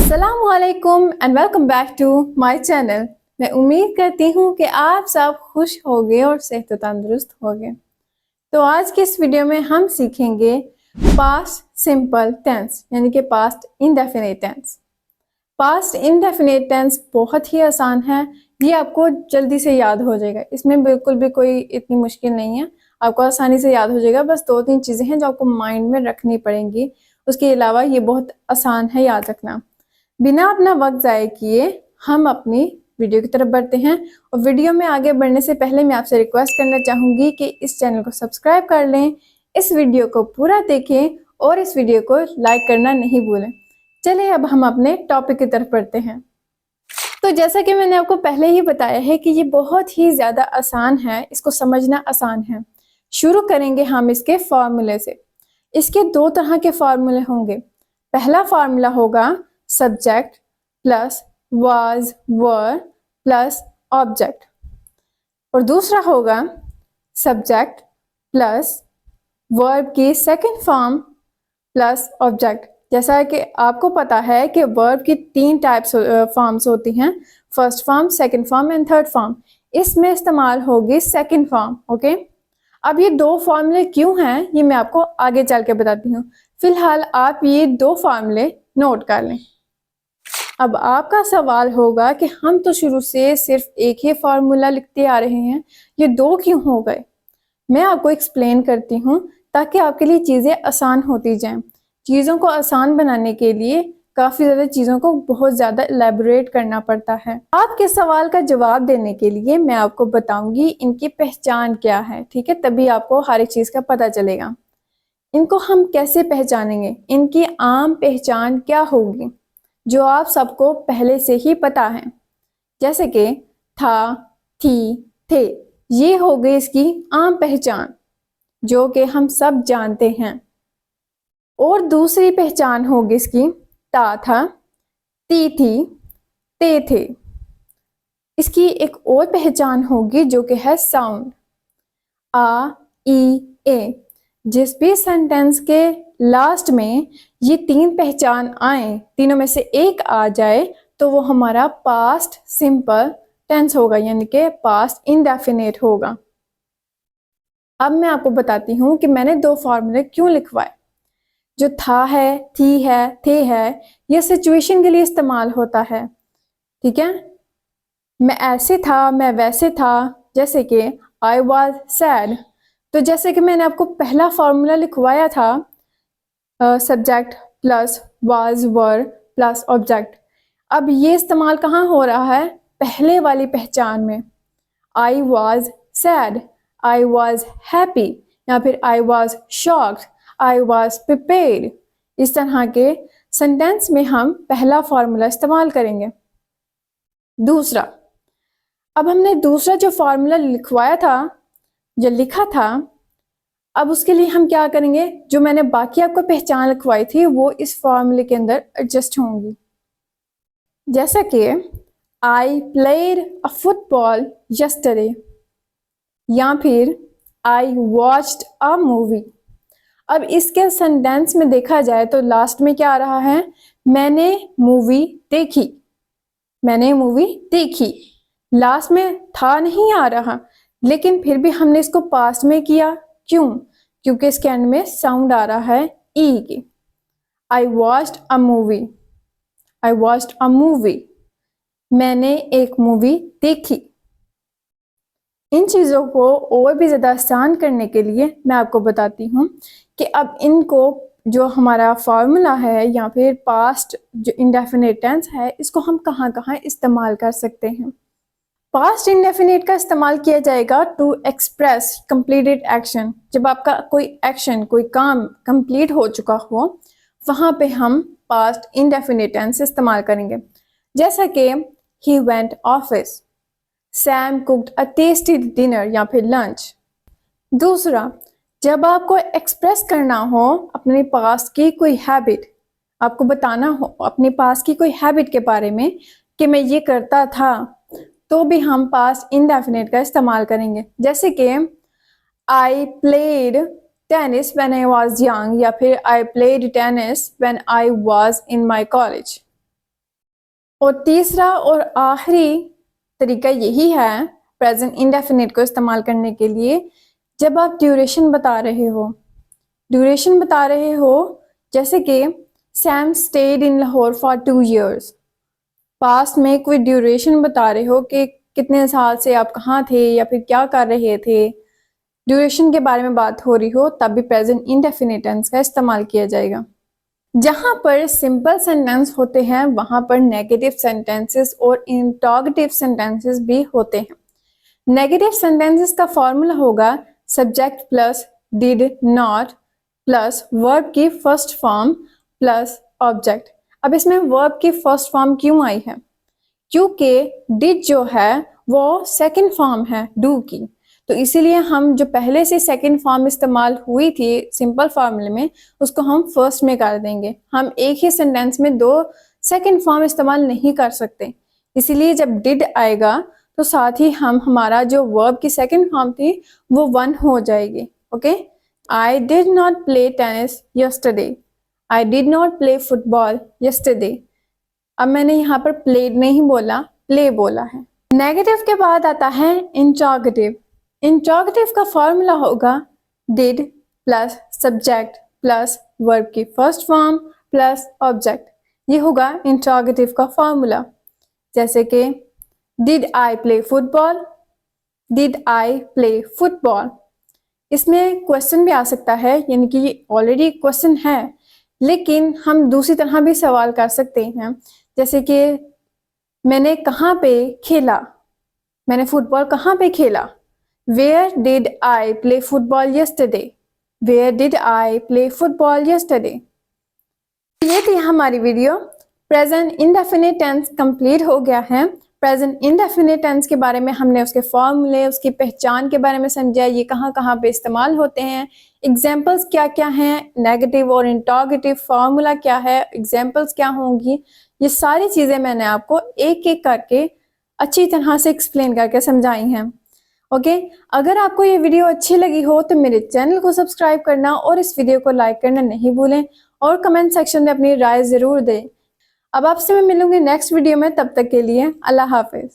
अस्सलामुअलैकुम and welcome back to my channel. मैं उम्मीद करती हूँ कि आप सब खुश होंगे और सेहत तंदुरुस्त होंगे। तो आज की इस वीडियो में हम सीखेंगे पास्ट सिंपल टेंस यानी कि past indefinite tense. Past indefinite tense बहुत ही आसान है, ये आपको जल्दी से याद हो जाएगा। इसमें बिल्कुल भी कोई इतनी मुश्किल नहीं है, आपको आसानी से याद हो जाएगा। बस 2-3 चीज़ें हैं जो आपको माइंड में रखनी पड़ेंगी, उसके अलावा ये बहुत आसान है याद रखना। बिना अपना वक्त ज़ाय किए हम अपनी वीडियो की तरफ बढ़ते हैं। और वीडियो में आगे बढ़ने से पहले मैं आपसे रिक्वेस्ट करना चाहूँगी कि इस चैनल को सब्सक्राइब कर लें, इस वीडियो को पूरा देखें और इस वीडियो को लाइक करना नहीं भूलें। चलिए अब हम अपने टॉपिक की तरफ बढ़ते हैं। तो जैसा कि मैंने आपको पहले ही बताया है कि ये बहुत ही ज़्यादा आसान है, इसको समझना आसान है। शुरू करेंगे हम इसके फार्मूले से। इसके 2 तरह के फार्मूले होंगे। पहला फार्मूला होगा subject plus was were plus object, और दूसरा होगा सब्जेक्ट प्लस वर्ब की सेकंड फॉर्म प्लस ऑब्जेक्ट। जैसा कि आपको पता है कि वर्ब की 3 टाइप्स फॉर्म्स होती हैं, first form, second form and third form. इसमें इस्तेमाल होगी सेकंड फॉर्म। ओके, अब ये 2 फार्मूले क्यों हैं ये मैं आपको आगे चल के बताती हूँ। फिलहाल आप ये 2 फार्मूले नोट कर लें। अब आपका सवाल होगा कि हम तो शुरू से सिर्फ एक ही फार्मूला लिखते आ रहे हैं, ये 2 क्यों हो गए। मैं आपको एक्सप्लेन करती हूँ ताकि आपके लिए चीज़ें आसान होती जाएं। चीज़ों को आसान बनाने के लिए काफ़ी ज़्यादा चीज़ों को बहुत ज़्यादा एलेबोरेट करना पड़ता है। आपके सवाल का जवाब देने के लिए मैं आपको बताऊंगी इनकी पहचान क्या है, ठीक है, तभी आपको हर एक चीज़ का पता चलेगा। इनको हम कैसे पहचानेंगे, इनकी आम पहचान क्या होगी जो आप सबको पहले से ही पता है, जैसे कि था, थी, थे। ये हो गई इसकी आम पहचान जो कि हम सब जानते हैं। और दूसरी पहचान होगी इसकी ता था, ती थी, ते थे। इसकी एक और पहचान होगी जो कि है साउंड, आ, ई, ए। जिस भी सेंटेंस के लास्ट में ये 3 पहचान आए, तीनों में से एक आ जाए, तो वो हमारा पास्ट सिंपल टेंस होगा, यानी कि पास्ट इंडेफिनिट होगा। अब मैं आपको बताती हूँ कि मैंने 2 फार्मूले क्यों लिखवाए। जो था है, थी है, थे है, ये सिचुएशन के लिए इस्तेमाल होता है, ठीक है। मैं ऐसे था, मैं वैसे था, जैसे कि आई वॉज सैड। तो जैसे कि मैंने आपको पहला फार्मूला लिखवाया था subject plus was were plus object. अब ये इस्तेमाल कहाँ हो रहा है, पहले वाली पहचान में। I was sad, I was happy, या फिर I was shocked, I was prepared. इस तरह के सेंटेंस में हम पहला फार्मूला इस्तेमाल करेंगे। दूसरा, अब हमने दूसरा जो फार्मूला लिखवाया था, जो लिखा था, अब उसके लिए हम क्या करेंगे, जो मैंने बाकी आपको पहचान लिखवाई थी वो इस फार्मूले के अंदर एडजस्ट होंगी। जैसा कि I played a football yesterday, या फिर आई वॉच्ड अ मूवी। अब इसके सेंटेंस में देखा जाए तो लास्ट में क्या आ रहा है, मैंने मूवी देखी, मैंने मूवी देखी। लास्ट में था नहीं आ रहा, लेकिन फिर भी हमने इसको पास्ट में किया। क्यों, क्योंकि इसके एंड में साउंड आ रहा है ई की। I watched a movie, I watched a movie, मैंने एक मूवी देखी। इन चीज़ों को और भी ज़्यादा आसान करने के लिए मैं आपको बताती हूँ कि अब इनको, जो हमारा फार्मूला है या फिर पास्ट जो इंडेफिनिट टेंस है, इसको हम कहाँ कहाँ इस्तेमाल कर सकते हैं। पास्ट इंडेफिनिट का इस्तेमाल किया जाएगा टू एक्सप्रेस कंप्लीटेड एक्शन। जब आपका कोई एक्शन, कोई काम कंप्लीट हो चुका हो, वहाँ पे हम पास्ट इंडेफिनिट टेंस इस्तेमाल करेंगे। जैसा कि he went office, Sam cooked a tasty dinner या फिर लंच। दूसरा, जब आपको एक्सप्रेस करना हो अपने पास्ट की कोई हैबिट, आपको बताना हो अपने पास्ट की कोई हैबिट के बारे में कि मैं ये करता था, तो भी हम पास्ट इंडेफिनिट का इस्तेमाल करेंगे। जैसे कि I played tennis when I was young, या फिर I played tennis when I was in my college. और तीसरा और आखिरी तरीका यही है प्रेजेंट इंडेफिनिट को इस्तेमाल करने के लिए, जब आप ड्यूरेशन बता रहे हो। ड्यूरेशन बता रहे हो जैसे कि Sam stayed in Lahore for 2 years। Past में कोई ड्यूरेशन बता रहे हो कि कितने साल से आप कहाँ थे या फिर क्या कर रहे थे, ड्यूरेशन के बारे में बात हो रही हो, तब भी प्रेजेंट इंडेफिनिट टेंस का इस्तेमाल किया जाएगा। जहाँ पर सिंपल सेंटेंस होते हैं वहाँ पर नेगेटिव सेंटेंसेस और इंटरोगेटिव सेंटेंसेस भी होते हैं। नेगेटिव सेंटेंसेस का फॉर्मूला होगा subject plus did not plus verb की फर्स्ट फॉर्म प्लस ऑब्जेक्ट। अब इसमें वर्ब की फर्स्ट फॉर्म क्यों आई है? क्योंकि डिड जो है वो सेकंड फॉर्म है डू की, तो इसीलिए हम जो पहले से सेकंड फॉर्म इस्तेमाल हुई थी सिंपल फॉर्मूले में, उसको हम फर्स्ट में कर देंगे। हम एक ही सेंटेंस में 2 सेकंड फॉर्म इस्तेमाल नहीं कर सकते, इसीलिए जब डिड आएगा तो साथ ही हम हमारा जो वर्ब की सेकंड फॉर्म थी वो 1 हो जाएगी। Okay, I did not play tennis yesterday, I did not play football yesterday. अब मैंने यहाँ पर प्लेड नहीं बोला, प्ले बोला है। नेगेटिव के बाद आता है इंटरोगेटिव। इंटरोगेटिव का फॉर्मूला होगा did plus subject plus verb की फर्स्ट फॉर्म प्लस ऑब्जेक्ट। ये होगा इंटरोगेटिव का फॉर्मूला। जैसे कि did I play football, did I play football. इसमें क्वेश्चन भी आ सकता है, यानी कि ये ऑलरेडी क्वेश्चन है, लेकिन हम दूसरी तरह भी सवाल कर सकते हैं। जैसे कि मैंने कहाँ पे खेला, मैंने फुटबॉल कहाँ पे खेला। Where did I play football yesterday, where did I play football yesterday. ये थी हमारी video. Present indefinite tense complete हो गया है। प्रेजेंट इंडेफिनिट टेंस के बारे में हमने उसके फॉर्मूले, उसकी पहचान के बारे में समझा, ये कहाँ कहाँ पे इस्तेमाल होते हैं, एग्जाम्पल्स क्या क्या हैं, नेगेटिव और इंटरोगेटिव फार्मूला क्या है, एग्जाम्पल्स क्या होंगी, ये सारी चीज़ें मैंने आपको एक एक करके अच्छी तरह से एक्सप्लेन करके समझाई हैं। ओके, अगर आपको ये वीडियो अच्छी लगी हो तो मेरे चैनल को सब्सक्राइब करना और इस वीडियो को लाइक करना नहीं भूलें और कमेंट सेक्शन में अपनी राय ज़रूर दें। अब आपसे मैं मिलूंगी नेक्स्ट वीडियो में, तब तक के लिए अल्लाह हाफिज़।